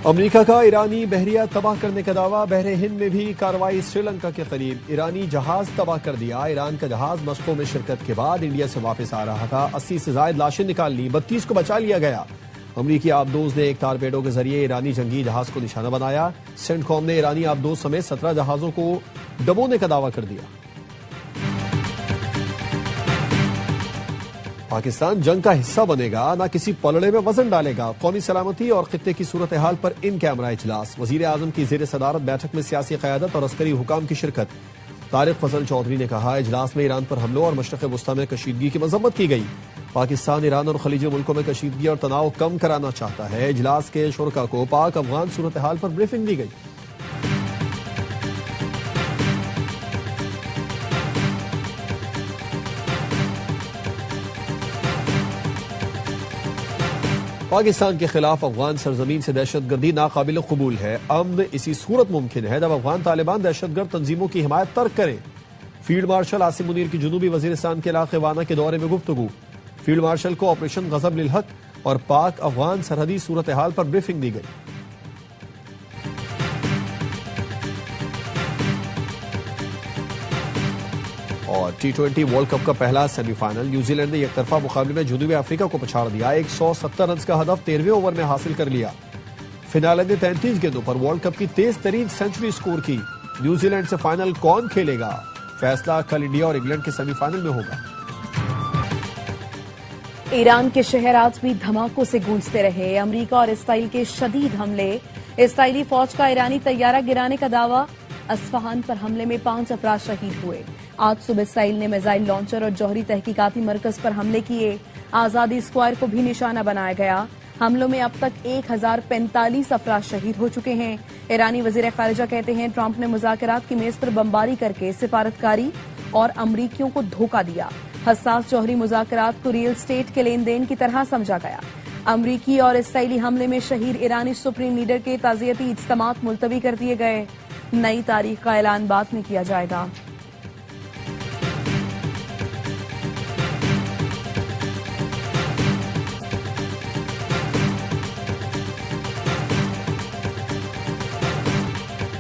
America का ईरानी बहरिया तबाह करने का दावा। बहरे हिंद में भी कार्रवाई श्रीलंका के करीब। ईरानी जहाज तबाह कर दिया। ईरान का जहाज मशकों में शिरकत के बाद इंडिया से वापस आ रहा था। 80 से ज्यादा लाशें निकाल ली, 32 को बचा लिया गया। अमरीकी आबदोज ने एक टारपेडो के जरिए ईरानी जंगी जहाज को निशाना बनाया। सेंटकॉम ने ईरानी आबदोज समेत 17 जहाजों को डबोने का दावा कर दिया। पाकिस्तान जंग का हिस्सा बनेगा, न किसी पलड़े में वजन डालेगा। कौमी सलामती और खित्ते की सूरत हाल पर इन कैमरा इजलास। वजीर आजम की जेर सदारत बैठक में सियासी क़यादत और अस्करी हुकाम की शिरकत। तारिक फजल चौधरी ने कहा, इजलास में ईरान पर हमलों और मशरक़ वस्ता में कशीदगी की मजम्मत की गई। पाकिस्तान ईरान और खलीजी मुल्कों में कशीदगी और तनाव कम कराना चाहता है। इजलास के शुरका को पाक अफगान सूरत हाल पर ब्रीफिंग दी गई। पाकिस्तान के खिलाफ अफगान सरजमीन से दहशतगर्दी नाकाबिल कबूल है। अमन इसी सूरत मुमकिन है जब अफगान तालिबान दहशतगर्द तंजीमों की हिमायत तर्क करें। फील्ड मार्शल आसिम मुनीर की जनूबी वजीरिस्तान के इलाके वाना के दौरे में गुफ्तगू। फील्ड मार्शल को ऑपरेशन गजब लिल हक और पाक अफगान सरहदी सूरत हाल पर ब्रीफिंग दी गई। और T20 वर्ल्ड कप का पहला सेमीफाइनल। न्यूजीलैंड ने एकतरफा मुकाबले में जनूबी अफ्रीका को पछाड़ दिया। 170 रन का हदफ 13वें ओवर में हासिल कर लिया। फिनाले ने 33 गेंदों पर वर्ल्ड कप की तेज तरीन सेंचुरी स्कोर की। न्यूजीलैंड से फाइनल कौन खेलेगा, फैसला कल इंडिया और इंग्लैंड के सेमीफाइनल में होगा। ईरान के शहर आज भी धमाकों से गूंजते रहे। अमेरिका और इसराइल के शदीद हमले। इसराइली फौज का ईरानी तैयारा गिराने का दावा। अस्फहान पर हमले में 5 अफराद शहीद हुए। आज सुबह इसराइल ने मिसाइल लॉन्चर और जौहरी तहकीकाती मरकज पर हमले किए। आजादी स्क्वायर को भी निशाना बनाया गया। हमलों में अब तक 1045 अफराद शहीद हो चुके हैं। ईरानी वजीर खारिजा कहते हैं, ट्रंप ने मुज़ाकरात की मेज पर बमबारी करके सिफारतकारी और अमरीकियों को धोखा दिया। हसास जौहरी मुज़ाकरात को रियल स्टेट के लेन देन की तरह समझा गया। अमरीकी और इसराइली हमले में शहीद ईरानी सुप्रीम लीडर के ताज़ियती इज्तिमात मुलतवी कर दिए गए। नई तारीख का ऐलान बाद में किया जाएगा।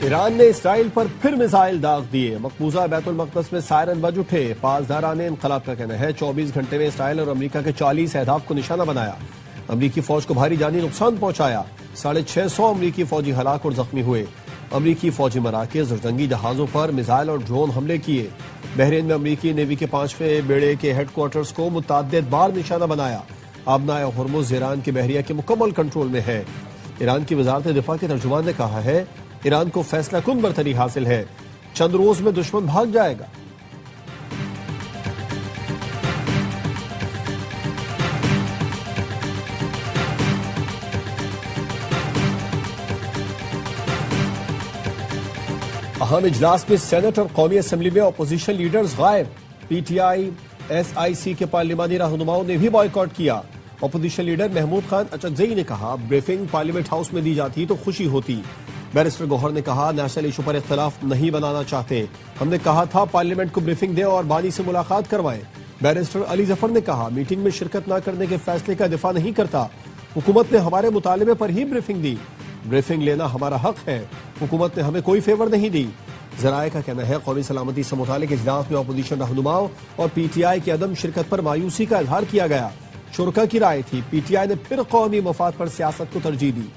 ईरान ने इसराइल पर फिर मिसाइल दाग दिए। मकबूजा बैतुल मक़दस में सायरन बज उठे। पासदारान इनक़लाब का कहना है 24 घंटे में इसराइल और अमेरिका के 40 अहदाफ को निशाना बनाया। अमेरिकी फौज को भारी जानी नुकसान पहुंचाया। 650 अमेरिकी फौजी हलाक और जख्मी हुए। अमेरिकी फौजी मराकज़ और जंगी जहाजों पर मिसाइल और ड्रोन हमले किए। बहरीन में अमेरिकी नेवी के 5वें बेड़े के हेडक्वार्टर्स को मुतअद्दिद बार निशाना बनाया। आबना हुर्मुज़ ईरान की बहरिया के मुकम्मल कंट्रोल में है। ईरान की वजारत दिफा के तर्जुमान ने कहा है, ईरान को फैसला कुन बरतरी हासिल है। चंद रोज में दुश्मन भाग जाएगा। अहम इजलास में सेनेट और कौमी असम्बली में अपोजिशन लीडर्स गायब। PTI SIC के पार्लिमानी रहनुमाओं ने भी बॉयकॉट किया। अपोजिशन लीडर महमूद खान अचकजई ने कहा, ब्रीफिंग पार्लियामेंट हाउस में दी जाती तो खुशी होती। बैरिस्टर गौहर ने कहा, नेशनल इशू पर इख्तलाफ नहीं बनाना चाहते। हमने कहा था पार्लियामेंट को ब्रीफिंग दें और बानी से मुलाकात करवाएं। बैरिस्टर अली जफर ने कहा, मीटिंग में शिरकत न करने के फैसले का दिफा नहीं करता। हुकूमत ने हमारे मुतालिबे पर ही ब्रीफिंग दी। ब्रीफिंग लेना हमारा हक है। हुकूमत ने हमें कोई फेवर नहीं दी। जराए का कहना है, कौमी सलामती से मुतालिक इजलास में अपोजिशन रहनुमाओं और PTI की अदम शिरकत पर मायूसी का इजहार किया गया। शुरका की राय थी, PTI ने फिर कौमी मफाद पर सियासत को तरजीह दी।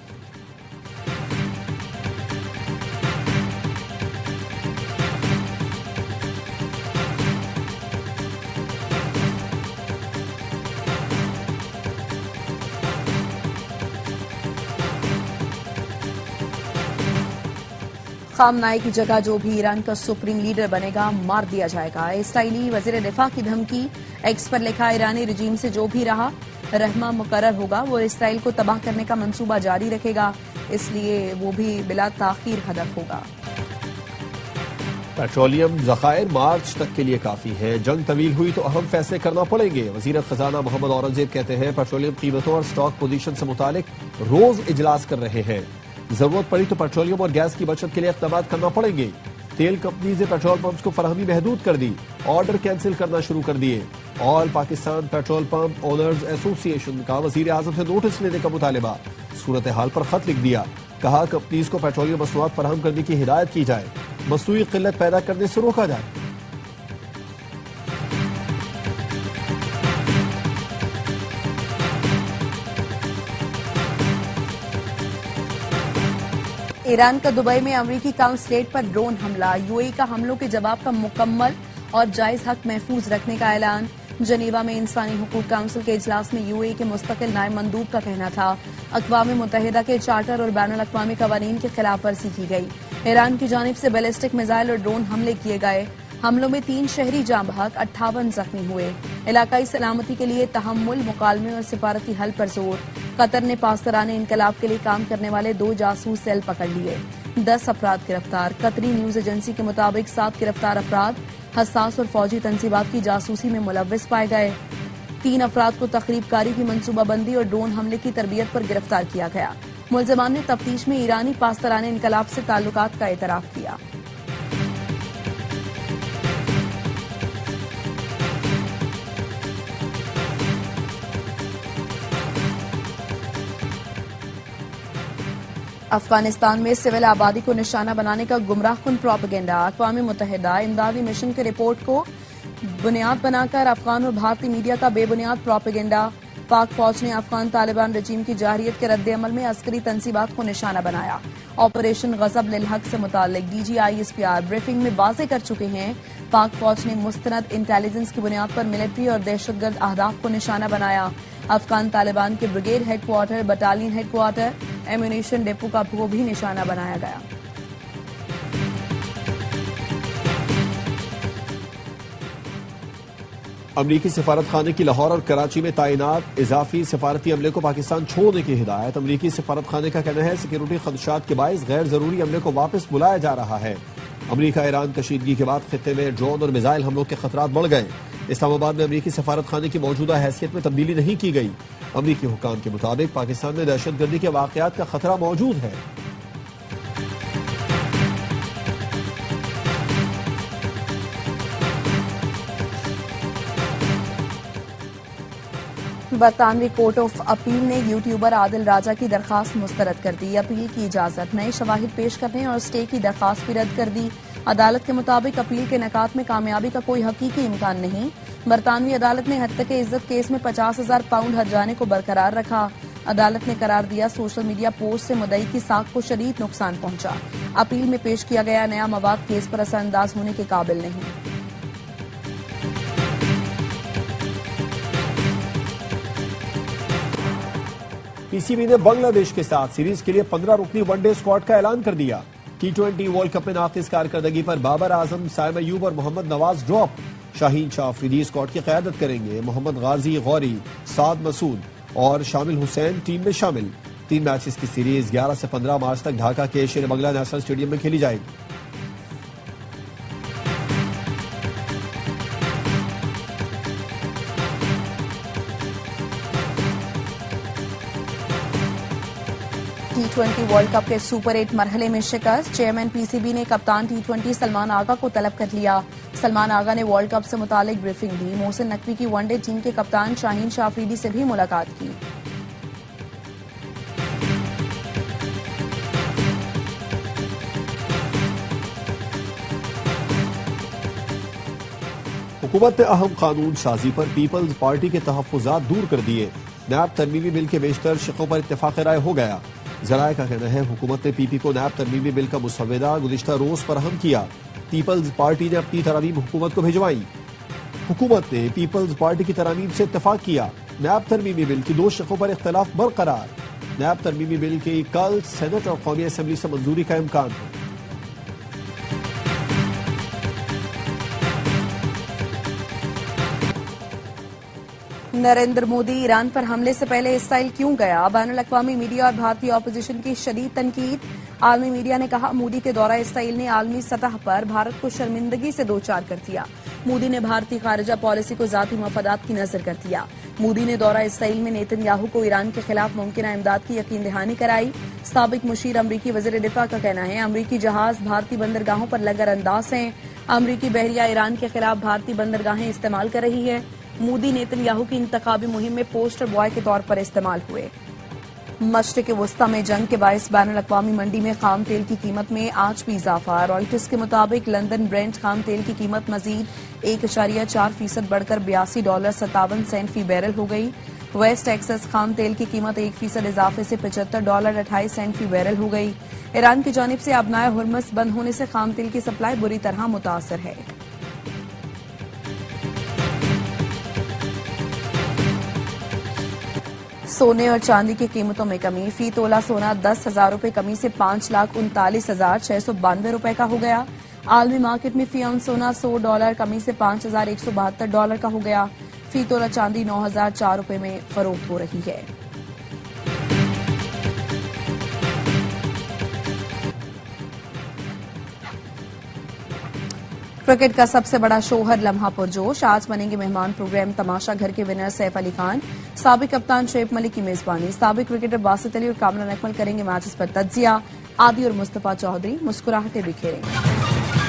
खामनाई की जगह जो भी ईरान का सुप्रीम लीडर बनेगा मार दिया जाएगा। इसराइली वजीर दिफा की धमकी। एक्स पर लिखा, ईरानी रिजीम से जो भी रहमा मुकर्रर होगा वो इसराइल को तबाह करने का मंसूबा जारी रखेगा, इसलिए वो भी बिला ताखीर हदफ होगा। पेट्रोलियम ज़खायर मार्च तक के लिए काफी है। जंग तवील हुई तो अहम फैसले करना पड़ेंगे। वजीर खजाना मोहम्मद औरंगजेब कहते हैं, पेट्रोलियम कीमतों और स्टॉक पोजीशन से मुतालिक रोज इजलास कर रहे हैं। जरूरत पड़ी तो पेट्रोलियम और गैस की बचत के लिए इक़दाम करना पड़ेंगे। तेल कंपनी ने पेट्रोल पंप्स को फराहमी महदूद कर दी। ऑर्डर कैंसिल करना शुरू कर दिए। All Pakistan petrol pump owners association का वजीर आजम से नोटिस लेने का मुतालिबा। सूरत हाल पर खत लिख दिया। कहा कंपनीज को पेट्रोलियम मसनूआत फराहम करने की हिदायत की जाए, मसनूई किल्लत पैदा करने से रोका जाए। ईरान का दुबई में अमेरिकी काउंसलेट पर ड्रोन हमला, यूएई का हमलों के जवाब का मुकम्मल और जायज हक महफूज रखने का ऐलान। जनीवा में इंसानी हुकूक काउंसिल के इजलास में यूएई के मुस्तकिल नायब मंदूब का कहना था अक़वाम मुत्तहिदा के चार्टर और बैनुल अक़वामी कवानीन की खिलाफ वर्जी की गई। ईरान की जानिब से बैलिस्टिक मिसाइल और ड्रोन हमले किए गए। हमलों में 3 शहरी जाँ बहक, 58 जख्मी हुए। इलाकाई सलामती के लिए तहम्मुल, मुकालमे और सिफारती हल पर जोर। कतर ने पासदाराने इनकलाब के लिए काम करने वाले 2 जासूस सेल पकड़ लिए। 10 अफराद गिरफ्तार। कतरी न्यूज एजेंसी के मुताबिक 7 गिरफ्तार अफराद हसास और फौजी तंसीबात की जासूसी में मुलव्विस पाए गए। 3 अफराद को तखरीबकारी की मनसूबाबंदी और ड्रोन हमले की तरबियत पर गिरफ्तार किया गया। मुलजमान ने तफ्तीश में ईरानी पासदाराने इनकलाब से ताल्लुकात का एतराफ किया। अफगानिस्तान में सिविल आबादी को निशाना बनाने का गुमराहकुन प्रोपेगेंडा। अक़वाम मुत्तहिदा इमदादी मिशन के रिपोर्ट को बुनियाद बनाकर अफगान और भारतीय मीडिया का बेबुनियाद प्रोपेगेंडा। पाक फौज ने अफगान तालिबान रजीम की जाहिरियत के रद्द-ए-अमल में अस्करी तंसीबात को निशाना बनाया। ऑपरेशन गजब लिल हक से मुताल्लिक DGISPR ब्रीफिंग में वाजे कर चुके हैं पाक फौज ने मुस्तनद इंटेलिजेंस की बुनियाद पर मिलिट्री और दहशतगर्द अहदाफ को निशाना बनाया। अफगान तालिबान के brigade headquarter, battalion headquarter, ammunition depot को भी निशाना बनाया गया। अमरीकी सिफारत खाने की लाहौर और कराची में तैनात इजाफी सिफारती अमले को पाकिस्तान छोड़ने की हिदायत। अमरीकी सिफारत खाने का कहना है सिक्योरिटी खदशात के बायस गैर जरूरी अमले को वापस बुलाया जा रहा है। अमरीका ईरान कशीदगी के बाद खित्ते में ड्रोन और मिसाइल हमलों के खतरात बढ़ गए। इस्लामाबाद में अमरीकी सफारत खाने की मौजूदा हैसियत में तब्दीली नहीं की गई। अमरीकी हुकाम के मुताबिक पाकिस्तान में दहशतगर्दी के वाकयात का खतरा मौजूद है। बरतानवी कोर्ट ऑफ अपील ने यूट्यूबर आदिल राजा की दरखास्त मुस्तरद कर दी। अपील की इजाजत, नए शवाहिद पेश करने और स्टे की दरखास्त भी रद्द कर दी। अदालत के मुताबिक अपील के नकात में कामयाबी का कोई हकीकी इम्कान नहीं। बरतानवी अदालत ने हत्या इज्जत केस में 50,000 पाउंड हर्जाने को बरकरार रखा। अदालत ने करार दिया सोशल मीडिया पोस्ट से मुद्दई की साख को शदीद नुकसान पहुंचा। अपील में पेश किया गया नया मवाद केस पर असरअंदाज होने के काबिल नहीं। पीसीबी ने बांग्लादेश के साथ सीरीज के लिए 15 रुकनी वनडे स्क्वाड का ऐलान कर दिया। T20 वर्ल्ड कप में नाकिस कारकर्दगी पर बाबर आजम, साइम अयूब और मोहम्मद नवाज ड्रॉप। शाहीन शाह अफरीदी स्क्वाड की क़यादत करेंगे। मोहम्मद गाजी, गौरी, साद मसूद और शामिल हुसैन टीम में शामिल। 3 मैचेस की सीरीज 11 से 15 मार्च तक ढाका के शेर बंगला नेशनल स्टेडियम में खेली जाएगी। T20 वर्ल्ड कप के सुपर 8 मरहले में शिकस्त। चेयरमैन पीसीबी ने कप्तान T20 सलमान आगा को तलब कर लिया। सलमान आगा ने वर्ल्ड कप से मुतालिक ब्रीफिंग दी। मोहसिन नकवी की वनडे टीम के कप्तान शाहीन शाह अफरीदी से भी मुलाकात की। हुकूमत ने अहम कानून साजी पर पीपल्स पार्टी के तहफ्फुजात दूर कर दिए। नैब तरमीमी बिल के बेशतर शिकों पर इत्तेफाक राय हो गया। जराये का कहना है हुकूमत ने पीपी को नैब तरमीमी बिल का मुसव्वदा गुज़िश्ता रोज फराहम किया। पीपल्स पार्टी ने अपनी तरामीम हुकूमत को भिजवाई। हुकूमत ने पीपल्स पार्टी की तरामीम से इत्तेफाक किया। नैब तरमीमी बिल की 2 शिकों पर इख्तलाफ बरकरार। नैब तरमीमी बिल की कल सेनेट और कौमी असम्बली से मंजूरी का इम्कान है। नरेंद्र मोदी ईरान पर हमले से पहले इसराइल क्यों गया? बैनुल अक़वामी मीडिया और भारतीय ऑपोजिशन की शदीद तनकीद। आलमी मीडिया ने कहा मोदी के दौरा इसराइल ने आलमी सतह पर भारत को शर्मिंदगी से दोचार कर दिया। मोदी ने भारतीय खारिजा पॉलिसी को जाती मफादात की नजर कर दिया। मोदी ने दौरा इसराइल में नेतन्याहू को ईरान के खिलाफ मुमकिन इमदाद की यकीन दहानी कराई। साबिक मुशीर अमरीकी वज़ीर दिफा का कहना है अमरीकी जहाज भारतीय बंदरगाहों पर लगर अंदाज हैं। अमरीकी बहरिया ईरान के खिलाफ भारतीय बंदरगाहें इस्तेमाल कर रही है। मोदी नेतन्याहू की इंतखाबी मुहिम में पोस्टर बॉय के तौर पर इस्तेमाल हुए। मशरिक वस्ता में जंग के बायस बैनुल अक़वामी मंडी में खाम तेल की कीमत में आज भी इजाफा। रॉयटर्स के मुताबिक लंदन ब्रेंट खाम तेल की कीमत मजीद 1.4% बढ़कर $82.57 फी बैरल हो गई। वेस्ट टेक्सास खाम तेल की कीमत 1% इजाफे से $75.28 फी बैरल हो गई। ईरान की जानिब से आबनाए हुर्मुज़ बंद होने से खाम तेल की सप्लाई बुरी तरह मुतासर है। सोने और चांदी की कीमतों में कमी। फी तोला सोना 10,000 रुपए कमी से 5,39,692 रुपए का हो गया। आलमी मार्केट में फी आउंस सोना $100 कमी से $5,172 का हो गया। फी तोला चांदी 9,004 रुपए में फरोख्त हो रही है। क्रिकेट का सबसे बड़ा शोहर लम्हा पुरजोश। आज बनेंगे मेहमान प्रोग्राम तमाशा घर के विनर सैफ अली खान। साबिक कप्तान शुएब मलिक की मेजबानी। साबिक क्रिकेटर बासित अली और कामरान अकमल करेंगे मैचेस पर तज्जिया। आदि और मुस्तफा चौधरी मुस्कुराहटें बिखेरेंगे।